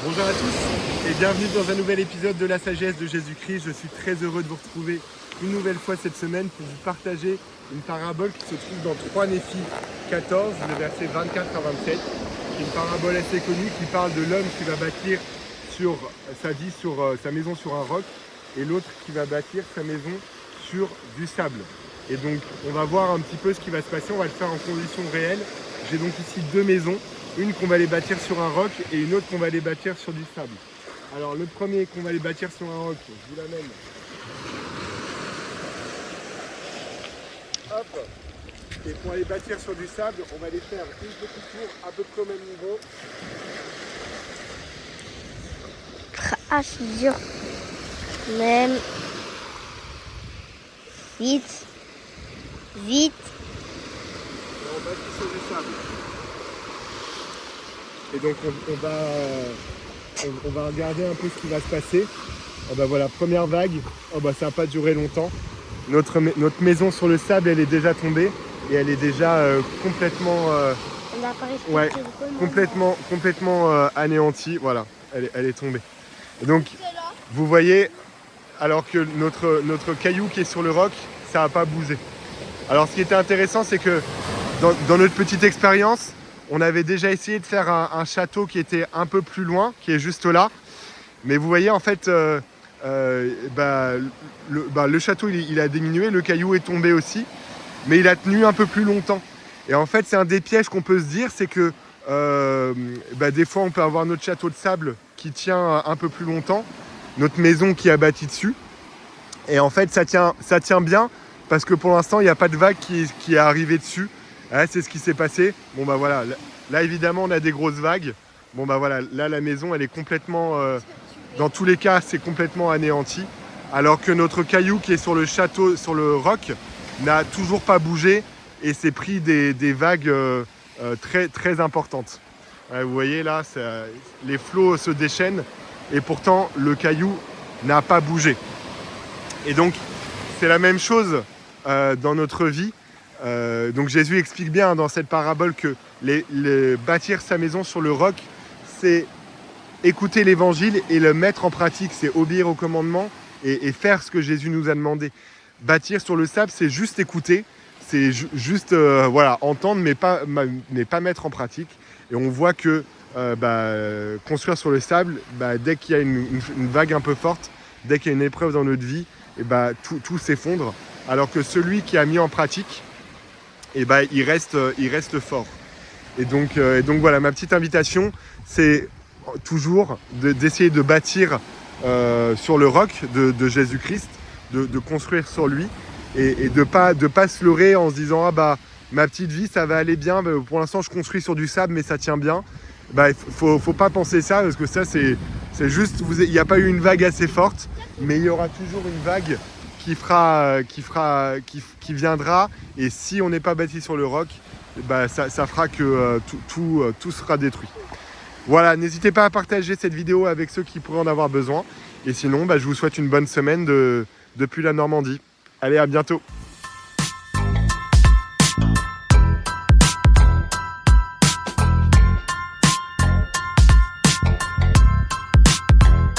Bonjour à tous et bienvenue dans un nouvel épisode de La Sagesse de Jésus-Christ. Je suis très heureux de vous retrouver une nouvelle fois cette semaine pour vous partager une parabole qui se trouve dans 3 Néphi 14, le verset 24 à 27. C'est une parabole assez connue qui parle de l'homme qui va bâtir sur sa vie, sur sa maison sur un roc, et l'autre qui va bâtir sa maison sur du sable. Et donc on va voir un petit peu ce qui va se passer, on va le faire en conditions réelles. J'ai donc ici 2 maisons. Une qu'on va les bâtir sur un roc et une autre qu'on va les bâtir sur du sable. Alors le premier qu'on va les bâtir sur un roc, je vous l'amène. Hop. Et pour les bâtir sur du sable, on va les faire une petite tour à peu près au même niveau. Ah, c'est dur. Même. Vite. Vite. Et on bâtit sur du sable. Et donc on va regarder un peu ce qui va se passer. Oh bah voilà, première vague. Oh bah ça n'a pas duré longtemps. Notre maison sur le sable, elle est déjà tombée et elle est déjà complètement, anéantie. Voilà, elle est tombée. Et donc vous voyez, alors que notre caillou qui est sur le roc, ça n'a pas bougé. Alors ce qui était intéressant, c'est que dans notre petite expérience, on avait déjà essayé de faire un château qui était un peu plus loin, qui est juste là. Mais vous voyez, en fait, le château, il a diminué, le caillou est tombé aussi. Mais il a tenu un peu plus longtemps. Et en fait, c'est un des pièges qu'on peut se dire, c'est que des fois, on peut avoir notre château de sable qui tient un peu plus longtemps, notre maison qui a bâti dessus. Et en fait, ça tient bien, parce que pour l'instant, il n'y a pas de vague qui est arrivée dessus. Ouais, c'est ce qui s'est passé. Bon bah voilà, là évidemment on a des grosses vagues. Bon bah voilà, là la maison elle est complètement, dans tous les cas c'est complètement anéanti. Alors que notre caillou qui est sur le château, sur le roc, n'a toujours pas bougé et s'est pris des vagues très, très importantes. Ouais, vous voyez là, les flots se déchaînent et pourtant le caillou n'a pas bougé. Et donc c'est la même chose dans notre vie. Donc Jésus explique bien dans cette parabole que bâtir sa maison sur le roc, c'est écouter l'évangile et le mettre en pratique, c'est obéir aux commandements et faire ce que Jésus nous a demandé. Bâtir sur le sable, c'est juste écouter, c'est juste entendre mais pas mettre en pratique. Et on voit que construire sur le sable, dès qu'il y a une vague un peu forte, dès qu'il y a une épreuve dans notre vie, tout s'effondre. Alors que celui qui a mis en pratique, il reste fort. Et donc voilà, ma petite invitation, c'est toujours d'essayer de bâtir sur le roc de Jésus-Christ, de construire sur lui, et de pas se leurrer en se disant ma petite vie ça va aller bien, pour l'instant je construis sur du sable mais ça tient bien. Faut pas penser ça, parce que ça c'est juste, il n'y a pas eu une vague assez forte, mais il y aura toujours une vague qui viendra, et si on n'est pas bâti sur le roc, ça fera que tout sera détruit. Voilà, n'hésitez pas à partager cette vidéo avec ceux qui pourraient en avoir besoin, et sinon je vous souhaite une bonne semaine depuis la Normandie. Allez, à bientôt.